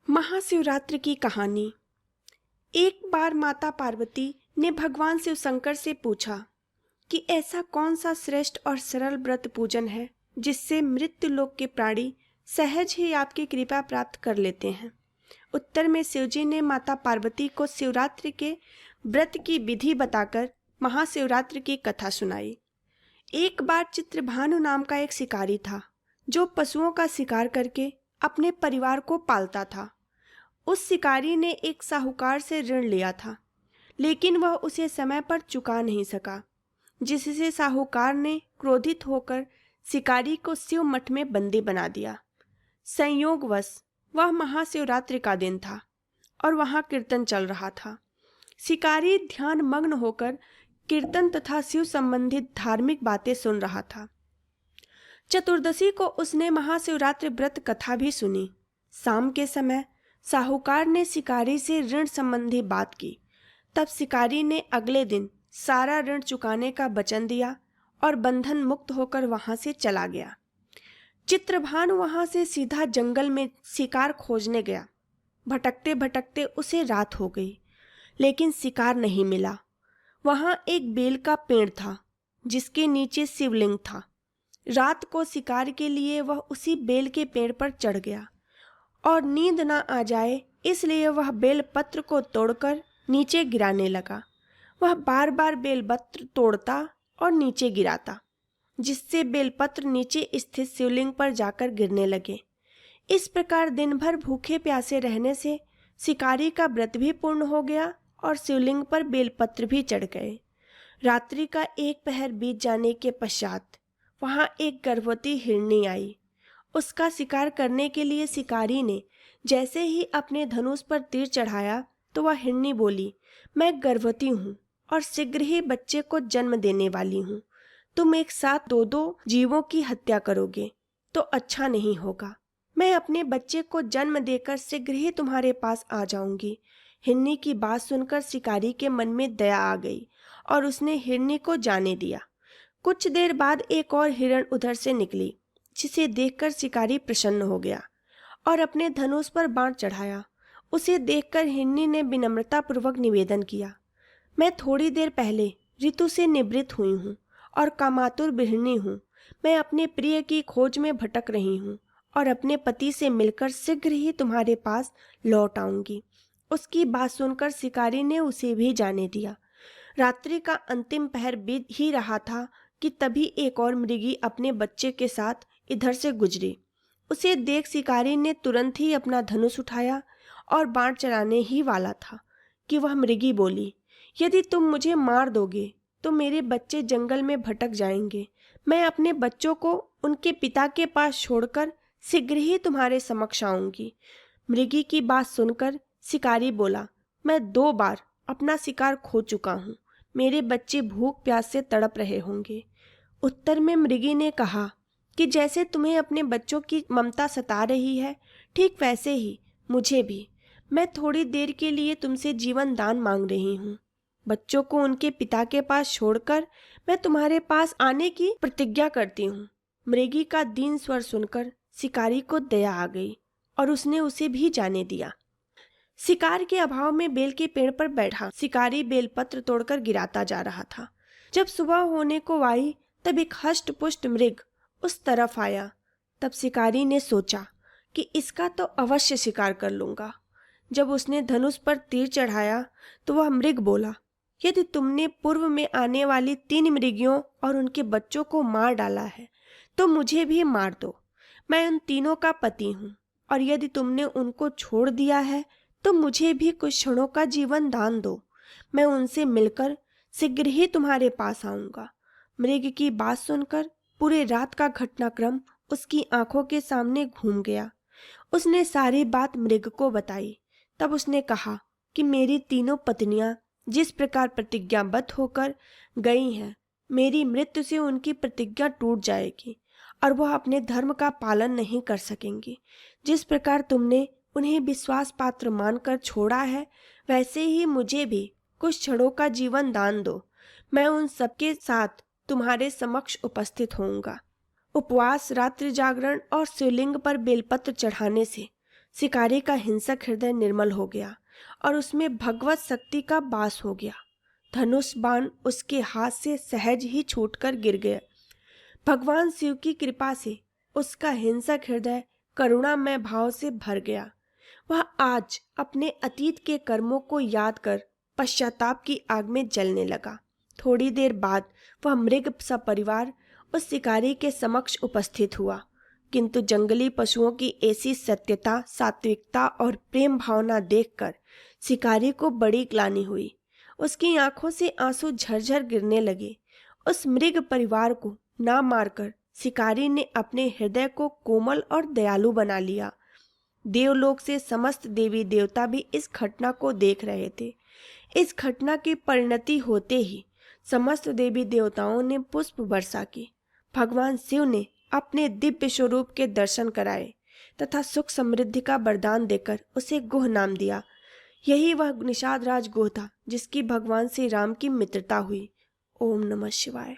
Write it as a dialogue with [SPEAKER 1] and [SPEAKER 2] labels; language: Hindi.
[SPEAKER 1] महाशिवरात्रि की कहानी। एक बार माता पार्वती ने भगवान शिव शंकर से पूछा कि ऐसा कौन सा श्रेष्ठ और सरल व्रत पूजन है जिससे मृत्यु लोक के प्राणी सहज ही आपकी कृपा प्राप्त कर लेते हैं। उत्तर में शिवजी ने माता पार्वती को शिवरात्रि के व्रत की विधि बताकर महाशिवरात्रि की कथा सुनाई। एक बार चित्रभानु नाम का एक शिकारी था जो पशुओं का शिकार करके अपने परिवार को पालता था। उस शिकारी ने एक साहूकार से ऋण लिया था, लेकिन वह उसे समय पर चुका नहीं सका, जिससे साहूकार ने क्रोधित होकर शिकारी को शिव मठ में बंदी बना दिया। संयोगवश वह महाशिवरात्रि का दिन था और वहां कीर्तन चल रहा था। शिकारी ध्यान मग्न होकर कीर्तन तथा शिव संबंधित धार्मिक बातें सुन रहा था। चतुर्दशी को उसने महाशिवरात्रि व्रत कथा भी सुनी। शाम के समय साहूकार ने शिकारी से ऋण संबंधी बात की। तब शिकारी ने अगले दिन सारा ऋण चुकाने का वचन दिया और बंधन मुक्त होकर वहां से चला गया। चित्रभानु वहां से सीधा जंगल में शिकार खोजने गया। भटकते भटकते उसे रात हो गई, लेकिन शिकार नहीं मिला। वहां एक बेल का पेड़ था जिसके नीचे शिवलिंग था। रात को शिकार के लिए वह उसी बेल के पेड़ पर चढ़ गया और नींद न आ जाए इसलिए वह बेलपत्र को तोड़कर नीचे गिराने लगा। वह बार बार बेलपत्र तोड़ता और नीचे गिराता, जिससे बेलपत्र नीचे स्थित शिवलिंग पर जाकर गिरने लगे। इस प्रकार दिन भर भूखे प्यासे रहने से शिकारी का व्रत भी पूर्ण हो गया और शिवलिंग पर बेलपत्र भी चढ़ गए। रात्रि का एक पहर बीत जाने के पश्चात वहां एक गर्भवती हिरनी आई। उसका शिकार करने के लिए शिकारी ने जैसे ही अपने धनुष पर तीर चढ़ाया तो वह हिरनी बोली, मैं गर्भवती हूँ और शीघ्र ही बच्चे को जन्म देने वाली हूँ। तुम एक साथ दो दो जीवों की हत्या करोगे तो अच्छा नहीं होगा। मैं अपने बच्चे को जन्म देकर शीघ्र ही तुम्हारे पास आ जाऊंगी। हिरनी की बात सुनकर शिकारी के मन में दया आ गई और उसने हिरनी को जाने दिया। कुछ देर बाद एक और हिरण उधर से निकली, जिसे देखकर शिकारी प्रसन्न हो गया और अपने धनुष पर बाण चढ़ाया। उसे देखकर हिरनी ने विनम्रता पूर्वक निवेदन किया, मैं थोड़ी देर पहले ऋतु से निवृत्त हुई हूँ और कामातुर गृहिणी हूँ। मैं अपने प्रिय की खोज में भटक रही हूँ और अपने पति से मिलकर शीघ्र ही तुम्हारे पास लौट आऊंगी। उसकी बात सुनकर शिकारी ने उसे भी जाने दिया। रात्रि का अंतिम पहर बीत ही रहा था कि तभी एक और मृगी अपने बच्चे के साथ इधर से गुजरी। उसे देख शिकारी ने तुरंत ही अपना धनुष उठाया और बाण चलाने ही वाला था कि वह मृगी बोली, यदि तुम मुझे मार दोगे तो मेरे बच्चे जंगल में भटक जाएंगे। मैं अपने बच्चों को उनके पिता के पास छोड़कर शीघ्र ही तुम्हारे समक्ष आऊंगी। मृगी की बात सुनकर शिकारी बोला, मैं 2 बार अपना शिकार खो चुका हूँ। मेरे बच्चे भूख प्यास से तड़प रहे होंगे। उत्तर में मृगी ने कहा कि जैसे तुम्हें अपने बच्चों की ममता सता रही है, ठीक वैसे ही मुझे भी। मैं थोड़ी देर के लिए तुमसे जीवन दान मांग रही हूँ। बच्चों को उनके पिता के पास छोड़कर मैं तुम्हारे पास आने की प्रतिज्ञा करती हूँ। मृगी का दीन स्वर सुनकर शिकारी को दया आ गई और उसने उसे भी जाने दिया। शिकार के अभाव में बेल के पेड़ पर बैठा शिकारी बेलपत्र तोड़कर गिराता जा रहा था। जब सुबह होने को आई तब एक हष्ट पुष्ट मृग उस तरफ आया। तब शिकारी ने सोचा कि इसका तो अवश्य शिकार कर लूंगा। जब उसने धनुष पर तीर चढ़ाया तो वह मृग बोला, यदि तुमने पूर्व में आने वाली 3 मृगियों और उनके बच्चों को मार डाला है तो मुझे भी मार दो। मैं उन तीनों का पति हूँ और यदि तुमने उनको छोड़ दिया है तो मुझे भी कुछ क्षणों का जीवन दान दो। मैं उनसे मिलकर शीघ्र ही तुम्हारे पास आऊंगा। मृग की बात सुनकर पूरे रात का घटनाक्रम उसकी आंखों के सामने घूम गया। उसने सारी बात मृग को बताई। तब उसने कहा कि मेरी तीनों पत्नियां जिस प्रकार प्रतिज्ञाबद्ध होकर गई हैं, मेरी मृत्यु से उनकी प्रतिज्ञा टूट जाएगी और वह अपने धर्म का पालन नहीं कर सकेंगी। जिस प्रकार तुमने उन्हें विश्वास पात्र मानकर छोड़ा है, वैसे ही मुझे भी कुछ क्षणों का जीवन दान दो। मैं उन सबके साथ तुम्हारे समक्ष उपस्थित होऊंगा। उपवास, रात्रि जागरण और शिवलिंग पर बेलपत्र चढ़ाने से शिकारी का हिंसक हृदय निर्मल हो गया और उसमें भगवत शक्ति का वास हो गया। धनुष बाण उसके हाथ से सहज ही छूटकर गिर गए। भगवान शिव की कृपा से उसका हिंसक हृदय करुणामय भाव से भर गया। वह आज अपने अतीत के कर्मों को याद कर पश्चाताप की आग में जलने लगा। थोड़ी देर बाद वह मृग सपरिवार उस शिकारी के समक्ष उपस्थित हुआ, किंतु जंगली पशुओं की ऐसी सत्यता, सात्विकता और प्रेम भावना देखकर शिकारी को बड़ी ग्लानि हुई। उसकी आंखों से आंसू झरझर गिरने लगे। उस मृग परिवार को ना मारकर शिकारी ने अपने हृदय को कोमल और दयालु बना लिया। देवलोक से समस्त देवी देवता भी इस घटना को देख रहे थे। इस घटना की परिणति होते ही समस्त देवी देवताओं ने पुष्प वर्षा की। भगवान शिव ने अपने दिव्य स्वरूप के दर्शन कराए तथा सुख समृद्धि का वरदान देकर उसे गुह नाम दिया। यही वह निषाद राज गुह था जिसकी भगवान श्री राम की मित्रता हुई। ओम नमः शिवाय।